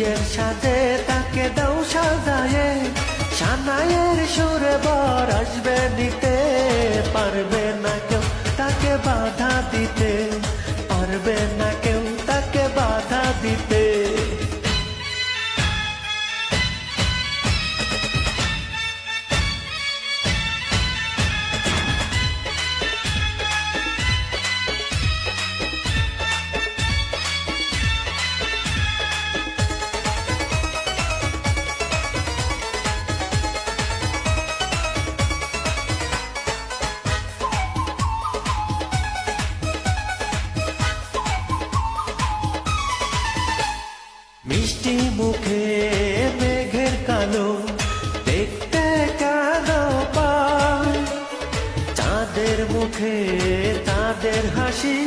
বিয়ের সাথে তাকে দাও সাজায়ে, সানাইয়ের সুরে বর আসবে নিতে। পারবে না কেউ তাকে বাধা দিতে, পারবে না কেউ তাকে বাধা দিতে। মিষ্টি মুখে মেঘের কালো দেখতে কেন পায়, চাঁদের মুখে তাদের হাসি